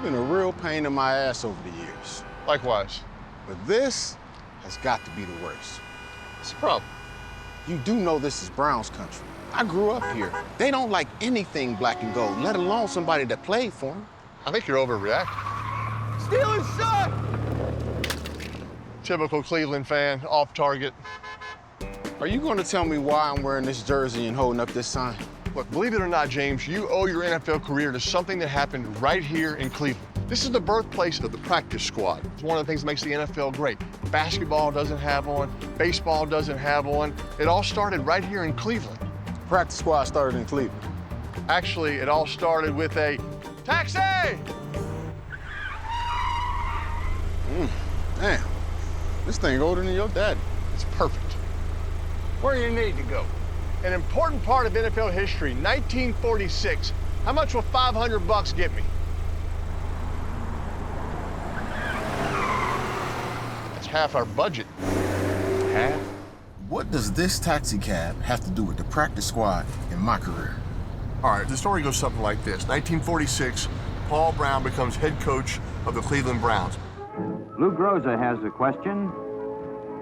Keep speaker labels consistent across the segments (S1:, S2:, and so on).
S1: been a real pain in my ass over the years.
S2: Likewise.
S1: But this has got to be the worst.
S2: What's the problem?
S1: You do know this is Browns country. I grew up here. They don't like anything black and gold, let alone somebody that played for them.
S2: I think you're overreacting.
S3: Steelers suck!
S2: Typical Cleveland fan, off target.
S1: Are you going to tell me why I'm wearing this jersey and holding up this sign?
S2: Look, believe it or not, James, you owe your NFL career to something that happened right here in Cleveland. This is the birthplace of the practice squad. It's one of the things that makes the NFL great. Basketball doesn't have one, baseball doesn't have one. It all started right here in Cleveland.
S1: Practice squad started in Cleveland.
S2: Actually, it all started with a taxi!
S1: Damn, this thing older than your daddy.
S2: It's perfect.
S3: Where you need to go?
S2: An important part of NFL history, 1946. How much will $500 get me? That's half our budget.
S1: Half?
S4: What does this taxi cab have to do with the practice squad in my career?
S2: All right, the story goes something like this. 1946, Paul Brown becomes head coach of the Cleveland Browns.
S5: Lou Groza has a question,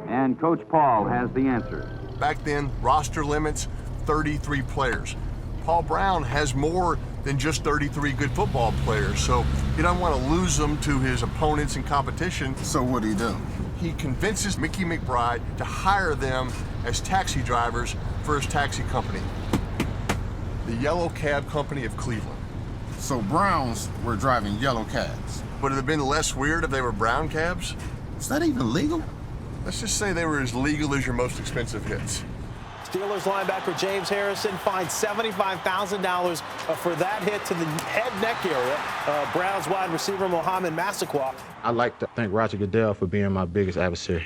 S5: and Coach Paul has the answer.
S2: Back then, roster limits, 33 players. Paul Brown has more than just 33 good football players, so he doesn't want to lose them to his opponents in competition.
S4: So what do you do?
S2: He convinces Mickey McBride to hire them as taxi drivers for his taxi company, the Yellow Cab Company of Cleveland.
S4: So Browns were driving yellow cabs.
S2: Would it have been less weird if they were brown cabs?
S4: Is that even legal?
S2: Let's just say they were as legal as your most expensive hits.
S6: Steelers linebacker James Harrison fined $75,000 for that hit to the head neck area. Browns wide receiver Mohamed Massaquoi.
S7: I'd like to thank Roger Goodell for being my biggest adversary.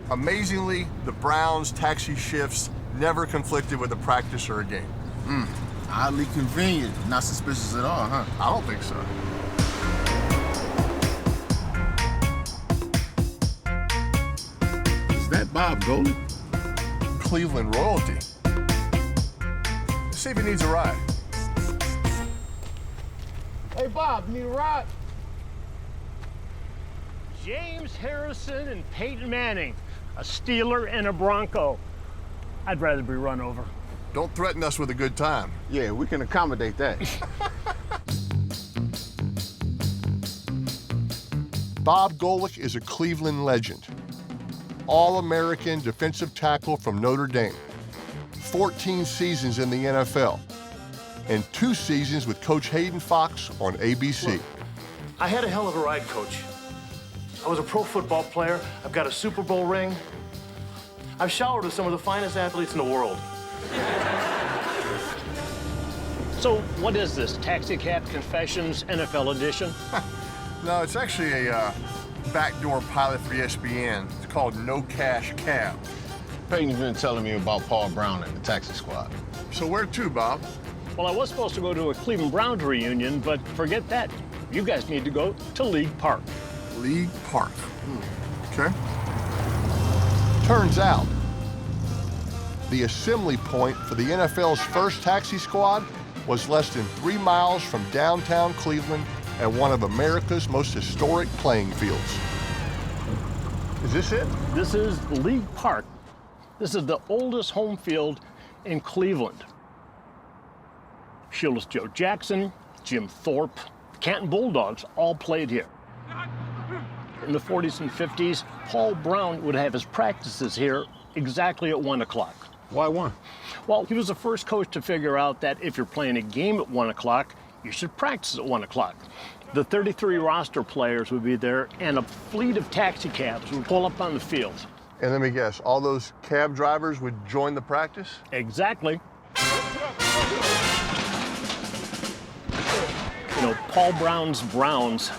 S2: Amazingly, the Browns' taxi shifts never conflicted with a practice or a game.
S4: Oddly convenient. Not suspicious at all, huh?
S2: I don't think so.
S4: Is that Bob Golick?
S2: Cleveland royalty. Let's see if he needs a ride.
S3: Hey, Bob, need a ride?
S8: James Harrison and Peyton Manning, a Steeler and a Bronco. I'd rather be run over.
S2: Don't threaten us with a good time.
S1: Yeah, we can accommodate that.
S2: Bob Golick is a Cleveland legend. All-American defensive tackle from Notre Dame. 14 seasons in the NFL. And 2 seasons with Coach Hayden Fox on ABC.
S9: Look, I had a hell of a ride, Coach. I was a pro football player. I've got a Super Bowl ring. I've showered with some of the finest athletes in the world.
S8: So what is this, Taxi Cab Confessions NFL edition?
S2: No, it's actually a backdoor pilot for ESPN. It's called No Cash Cab.
S1: Peyton's been telling me about Paul Brown and the taxi squad.
S2: So where to, Bob?
S8: Well, I was supposed to go to a Cleveland Browns reunion, but forget that. You guys need to go to League Park.
S2: League Park. Okay. Turns out, the assembly point for the NFL's first taxi squad was less than 3 miles from downtown Cleveland at one of America's most historic playing fields. Is this it?
S8: This is League Park. This is the oldest home field in Cleveland. Shoeless Joe Jackson, Jim Thorpe, the Canton Bulldogs all played here. In the 40s and 50s, Paul Brown would have his practices here exactly at 1 o'clock.
S1: Why 1?
S8: Well, he was the first coach to figure out that if you're playing a game at 1 o'clock, you should practice at 1 o'clock. The 33 roster players would be there, and a fleet of taxi cabs would pull up on the field.
S2: And let me guess, all those cab drivers would join the practice?
S8: Exactly. You know, Paul Brown's Browns,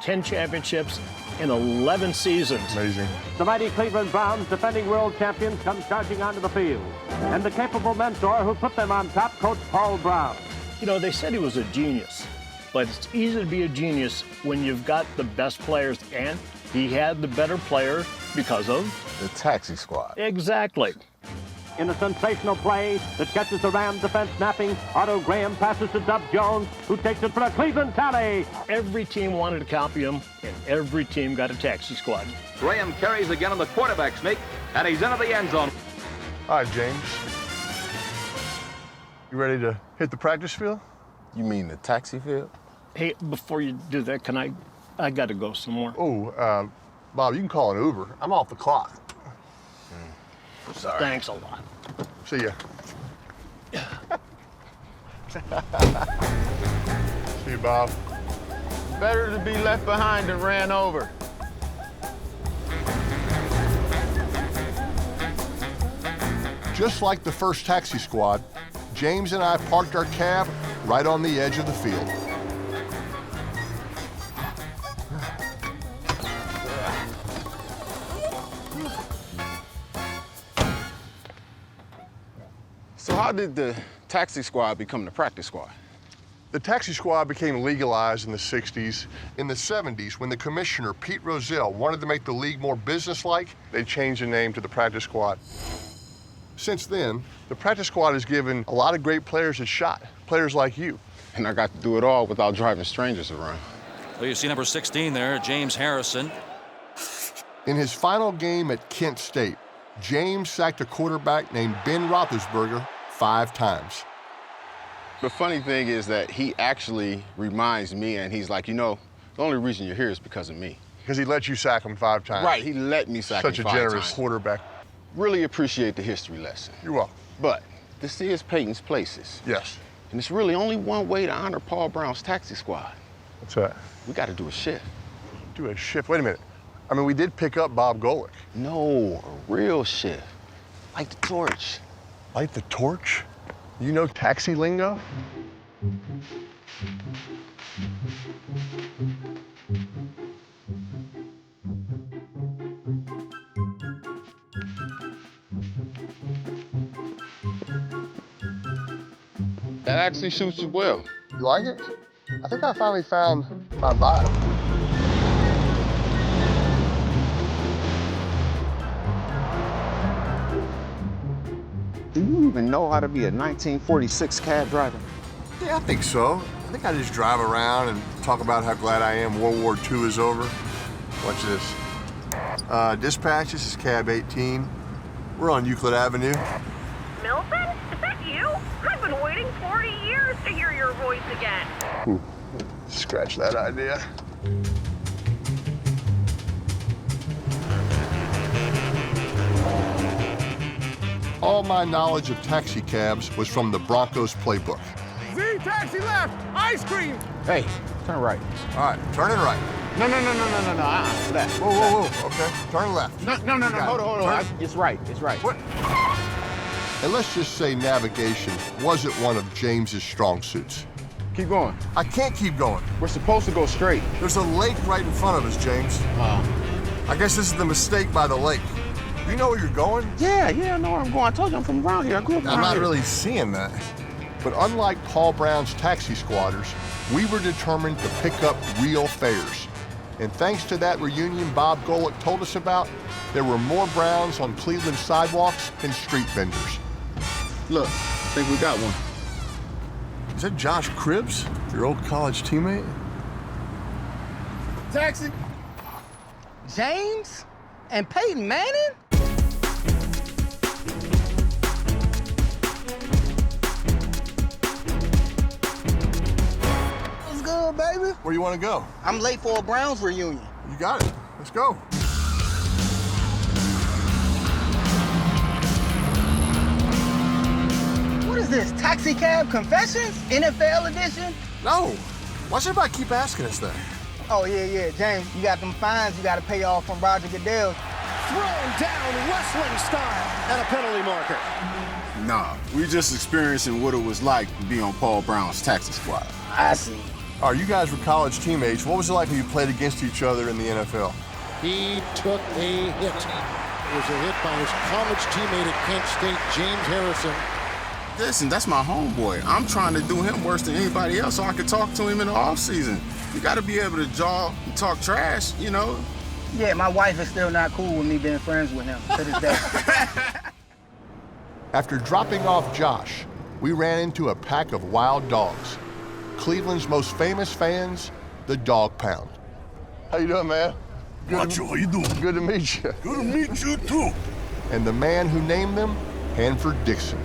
S8: 10 championships in 11 seasons.
S2: Amazing.
S5: The mighty Cleveland Browns, defending world champions, come charging onto the field. And the capable mentor who put them on top, Coach Paul Brown.
S8: You know, they said he was a genius, but it's easy to be a genius when you've got the best players, and he had the better players because of
S1: The taxi squad.
S8: Exactly.
S5: In a sensational play that catches the Ram defense napping, Otto Graham passes to Dub Jones, who takes it for a Cleveland tally.
S8: Every team wanted to copy him, and every team got a taxi squad.
S10: Graham carries again on the quarterback sneak, and he's into the end zone.
S2: All right, James. You ready to hit the practice field?
S1: You mean the taxi field?
S8: Hey, before you do that, I got to go somewhere.
S2: Oh, Bob, you can call an Uber. I'm off the clock.
S8: Sorry. Thanks a lot.
S2: See ya. See you, Bob.
S3: Better to be left behind than ran over.
S2: Just like the first taxi squad, James and I parked our cab right on the edge of the field.
S1: So how did the taxi squad become the practice squad?
S2: The taxi squad became legalized in the 60s. In the 70s, when the commissioner, Pete Rozelle, wanted to make the league more businesslike, they changed the name to the practice squad. Since then, the practice squad has given a lot of great players a shot, players like you.
S1: And I got to do it all without driving strangers around.
S11: Well, you see number 16 there, James Harrison.
S2: In his final game at Kent State, James sacked a quarterback named Ben Roethlisberger 5 times.
S1: The funny thing is that he actually reminds me, and he's like, you know, the only reason you're here is because of me.
S2: Because he let you sack him 5 times.
S1: Right, he let me sack him 5 times.
S2: Such a generous quarterback.
S1: Really appreciate the history lesson.
S2: You're welcome.
S1: But this is Peyton's Places.
S2: Yes.
S1: And it's really only one way to honor Paul Brown's taxi squad.
S2: What's that?
S1: We got to do a shift.
S2: Do a shift? Wait a minute. I mean, we did pick up Bob Golick.
S1: No, a real shift. Light the torch.
S2: Light the torch? You know taxi lingo?
S1: That actually suits you well.
S2: You like it? I think I finally found my vibe.
S1: Do you even know how to be a 1946 cab driver?
S2: Yeah, I think so. I think I just drive around and talk about how glad I am World War II is over. Watch this. Dispatch, this is cab 18. We're on Euclid Avenue.
S12: Milton? Is that you? I've been waiting 40 years to hear your voice again.
S2: Scratch that idea. All my knowledge of taxi cabs was from the Broncos playbook.
S3: Z, taxi left! Ice cream!
S1: Hey, turn right.
S2: All right, turning right.
S1: No. That.
S2: Whoa. Okay, turn left.
S1: No. Hold on. It's right.
S2: What? And let's just say navigation wasn't one of James's strong suits.
S1: Keep going.
S2: I can't keep going.
S1: We're supposed to go straight.
S2: There's a lake right in front of us, James. I guess this is the mistake by the lake. You know where you're going?
S1: Yeah, I know where I'm going. I told you I'm from around here. I grew up around here.
S2: I'm not really seeing that. But unlike Paul Brown's taxi squatters, we were determined to pick up real fares. And thanks to that reunion Bob Golick told us about, there were more Browns on Cleveland sidewalks than street vendors.
S1: Look, I think we got one.
S2: Is that Josh Cribbs, your old college teammate?
S3: Taxi? James? And Peyton Manning? What's good, baby?
S2: Where you want to go?
S3: I'm late for a Browns reunion.
S2: You got it. Let's go.
S3: What is this, taxi cab confessions? NFL edition?
S2: No. Why should everybody keep asking us that?
S3: Oh, yeah. James, you got them fines you got to pay off from Roger Goodell.
S6: Thrown down wrestling style and a penalty marker.
S4: Nah, we just experiencing what it was like to be on Paul Brown's taxi squad.
S3: I see.
S2: All right, you guys were college teammates. What was it like when you played against each other in the NFL?
S13: He took a hit. It was a hit by his college teammate at Kent State, James Harrison.
S4: Listen, that's my homeboy. I'm trying to do him worse than anybody else so I can talk to him in the offseason. You got to be able to jaw and talk trash, you know?
S3: Yeah, my wife is still not cool with me being friends with him to this day.
S2: After dropping off Josh, we ran into a pack of wild dogs. Cleveland's most famous fans, the Dog Pound. How you doing, man?
S14: Macho, how you doing?
S2: Good to meet you.
S14: Good to meet you, too.
S2: And the man who named them, Hanford Dixon.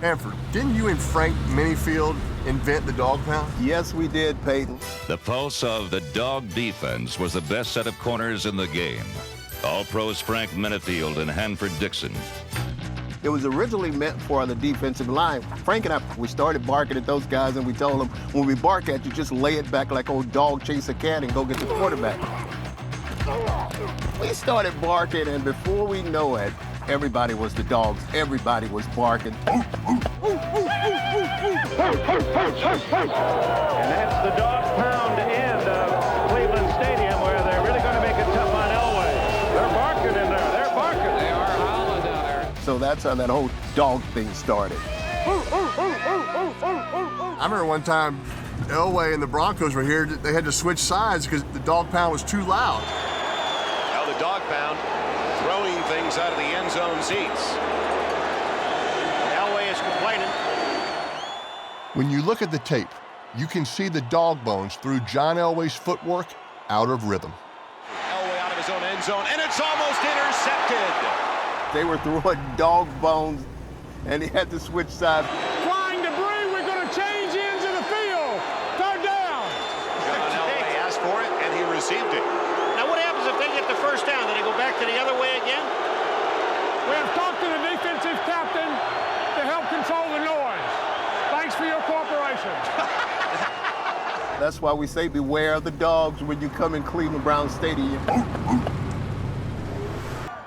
S2: Hanford, didn't you and Frank Minifield invent the Dog Pound?
S15: Yes, we did, Peyton.
S16: The pulse of the dog defense was the best set of corners in the game. All-pros Frank Minifield and Hanford Dixon.
S15: It was originally meant for the defensive line. Frank and I, we started barking at those guys, and we told them, when we bark at you, just lay it back like old dog chase a cat and go get the quarterback. We started barking, and before we know it, everybody was the dogs. Everybody was barking.
S5: And that's the Dog Pound end of Cleveland Stadium, where they're really going to make it tough on Elway. They're barking in there. They're barking. They are howling down there.
S15: So that's how that whole dog thing started.
S2: I remember one time Elway and the Broncos were here. They had to switch sides because the Dog Pound was too loud.
S17: Now the Dog Pound throwing things out of the end zone seats. Elway is complaining.
S2: When you look at the tape, you can see the dog bones through John Elway's footwork out of rhythm.
S17: Elway out of his own end zone, and it's almost intercepted.
S15: They were throwing dog bones, and he had to switch sides.
S5: Flying debris, we're going to change ends of the field. Third down.
S17: John Elway asked for it, and he received it.
S9: Now what happens if they get the first down? Do they go back to the other way again?
S5: We have talked to the defensive captain to help control the noise. Thanks for your cooperation.
S15: That's why we say beware of the dogs when you come in Cleveland Browns Stadium.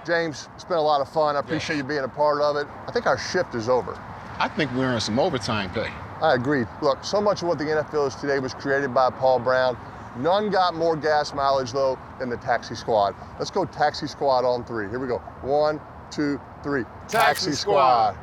S2: James, it's been a lot of fun. I appreciate you being a part of it. I think our shift is over.
S1: I think we're in some overtime pay.
S2: I agree. Look, so much of what the NFL is today was created by Paul Brown. None got more gas mileage, though, than the Taxi Squad. Let's go Taxi Squad on three. Here we go. 1, 2, 3. Taxi Squad.